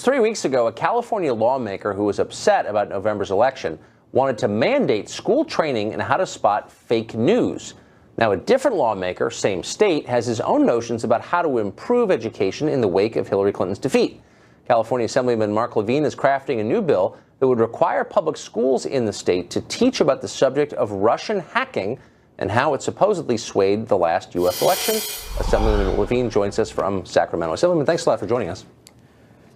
3 weeks ago, a California lawmaker who was upset about November's election wanted to mandate school training in how to spot fake news. Now, a different lawmaker, same state, has his own notions about how to improve education in the wake of Hillary Clinton's defeat. California Assemblyman Mark Levine is crafting a new bill that would require public schools in the state to teach about the subject of Russian hacking and how it supposedly swayed the last U.S. election. Assemblyman Levine joins us from Sacramento. Assemblyman, thanks a lot for joining us.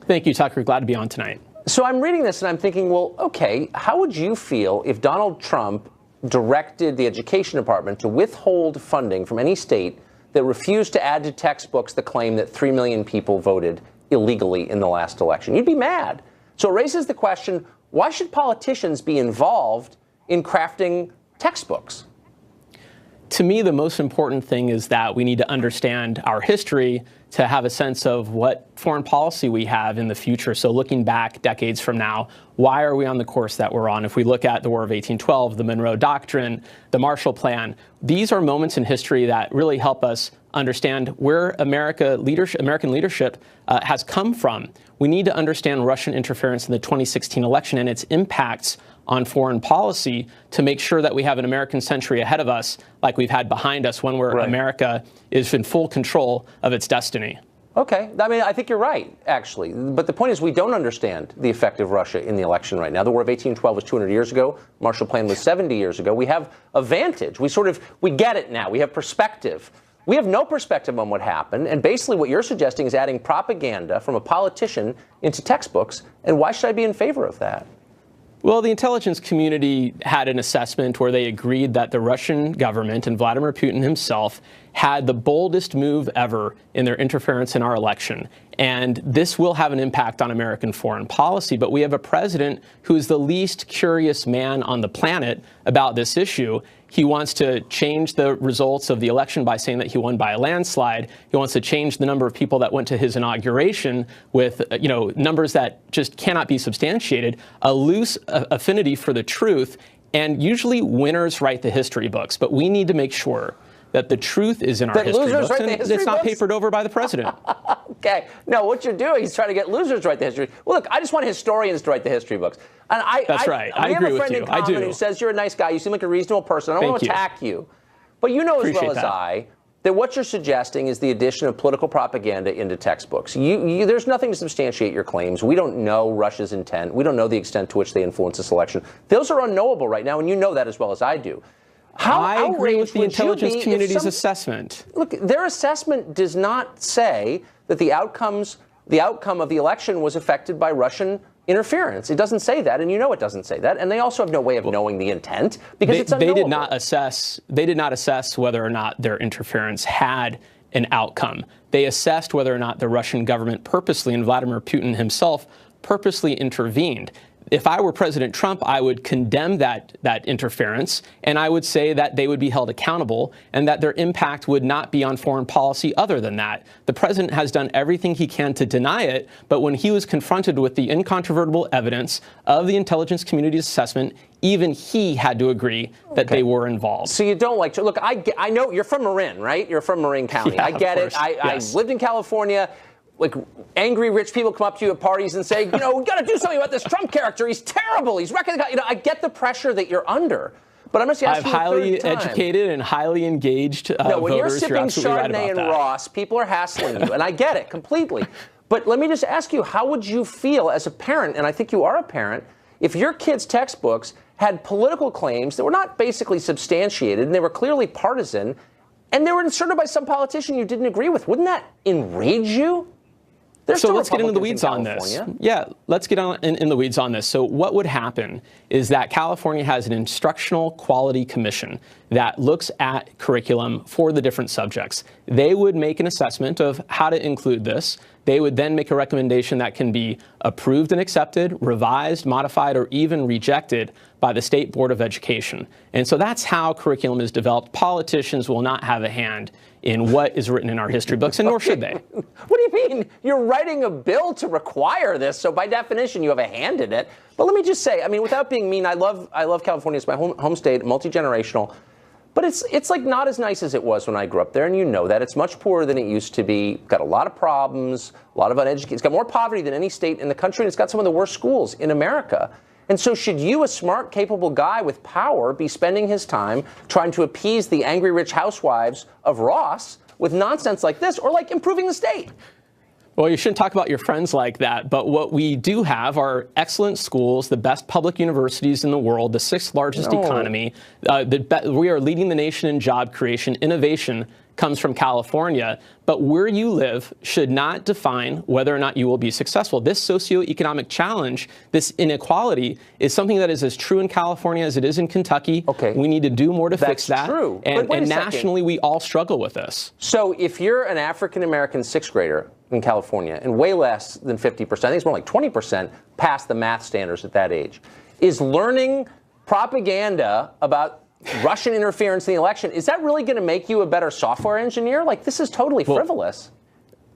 Thank you, Tucker. Glad to be on tonight. So I'm reading this and I'm thinking, well, okay, how would you feel if Donald Trump directed the education department to withhold funding from any state that refused to add to textbooks the claim that 3 million people voted illegally in the last election? You'd be mad. So it raises the question, why should politicians be involved in crafting textbooks? To me, the most important thing is that we need to understand our history to have a sense of what foreign policy we have in the future. So looking back decades from now, why are we on the course that we're on? If we look at the War of 1812, the Monroe Doctrine, the Marshall Plan, these are moments in history that really help us understand where American leadership has come from. We need to understand Russian interference in the 2016 election and its impacts on foreign policy to make sure that we have an American century ahead of us like we've had behind us, one where America is in full control of its destiny. Okay. I mean, I think you're right, actually. But the point is we don't understand the effect of Russia in the election right now. The War of 1812 was 200 years ago. Marshall Plan was 70 years ago. We have a vantage. We get it now. We have perspective. We have no perspective on what happened. And basically what you're suggesting is adding propaganda from a politician into textbooks. And why should I be in favor of that? Well, the intelligence community had an assessment where they agreed that the Russian government and Vladimir Putin himself had the boldest move ever in their interference in our election. And this will have an impact on American foreign policy. But we have a president who is the least curious man on the planet about this issue. He wants to change the results of the election by saying that he won by a landslide. He wants to change the number of people that went to his inauguration with, numbers that just cannot be substantiated, a loose affinity for the truth. And usually winners write the history books. But we need to make sure that the truth is in our history books and it's not papered over by the president. Okay. No, what you're doing is trying to get losers to write the history. Well, look, I just want historians to write the history books. And That's right. I agree with you. I do. Who says you're a nice guy. You seem like a reasonable person. I don't want to attack you. But you know as well as I that what you're suggesting is the addition of political propaganda into textbooks. There's nothing to substantiate your claims. We don't know Russia's intent. We don't know the extent to which they influence this election. Those are unknowable right now, and you know that as well as I do. I agree with the intelligence community's assessment. Look, their assessment does not say that the outcome of the election was affected by Russian interference. It doesn't say that, and you know it doesn't say that. And they also have no way of knowing the intent because it's unknowable. They did not assess whether or not their interference had an outcome. They assessed whether or not the Russian government purposely, and Vladimir Putin himself, purposely intervened. If I were President Trump, I would condemn that interference, and I would say that they would be held accountable and that their impact would not be on foreign policy other than that. The president has done everything he can to deny it, but when he was confronted with the incontrovertible evidence of the intelligence community's assessment, even he had to agree that they were involved. So you don't like to look, I know you're from Marin, right? You're from Marin County. Yeah, I get it. I lived in California. Like, angry rich people come up to you at parties and say, we got to do something about this Trump character. He's terrible. He's wrecking the guy. I get the pressure that you're under. But I'm just asking you I have highly educated and highly engaged voters. When you're sipping Chardonnay and Ross, people are hassling you. And I get it completely. But let me just ask you, how would you feel as a parent, and I think you are a parent, if your kids' textbooks had political claims that were not basically substantiated and they were clearly partisan, and they were inserted by some politician you didn't agree with? Wouldn't that enrage you? So let's get into the weeds on this. Yeah, let's get in the weeds on this. So what would happen is that California has an instructional quality commission that looks at curriculum for the different subjects. They would make an assessment of how to include this. They would then make a recommendation that can be approved and accepted, revised, modified, or even rejected by the State Board of Education. And so that's how curriculum is developed. Politicians will not have a hand in what is written in our history books, and nor should they. What do you mean? You're writing a bill to require this, so by definition you have a hand in it. But let me just say, I mean, without being mean, I love California. It's my home state, multi-generational. But it's like not as nice as it was when I grew up there, and you know that. It's much poorer than it used to be. Got a lot of problems, a lot of uneducated. It's got more poverty than any state in the country, and it's got some of the worst schools in America. And so should you, a smart, capable guy with power, be spending his time trying to appease the angry rich housewives of Ross with nonsense like this, or like improving the state? Well, you shouldn't talk about your friends like that, but what we do have are excellent schools, the best public universities in the world, the 6th largest economy. We are leading the nation in job creation. Innovation comes from California, but where you live should not define whether or not you will be successful. This socioeconomic challenge, this inequality, is something that is as true in California as it is in Kentucky. Okay. We need to do more to fix that. That's true. And nationally, we all struggle with this. So if you're an African-American 6th grader in California, and way less than 50%, I think it's more like 20%, pass the math standards at that age, is learning propaganda about Russian interference in the election, is that really going to make you a better software engineer? Like, this is totally frivolous.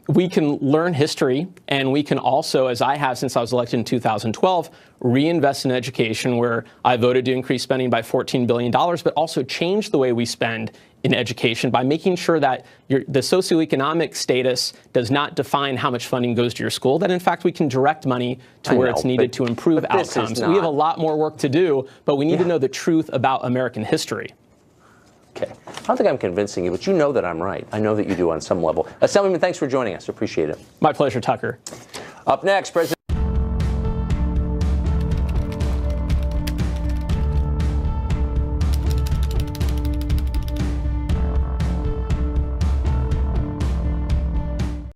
We can learn history, and we can also, as I have since I was elected in 2012, reinvest in education, where I voted to increase spending by $14 billion, but also change the way we spend in education by making sure that the socioeconomic status does not define how much funding goes to your school, that in fact we can direct money to where it's needed to improve outcomes. We have a lot more work to do, but we need to know the truth about American history. Okay. I don't think I'm convincing you, but you know that I'm right. I know that you do on some level. Assemblyman, thanks for joining us. Appreciate it. My pleasure, Tucker. Up next, President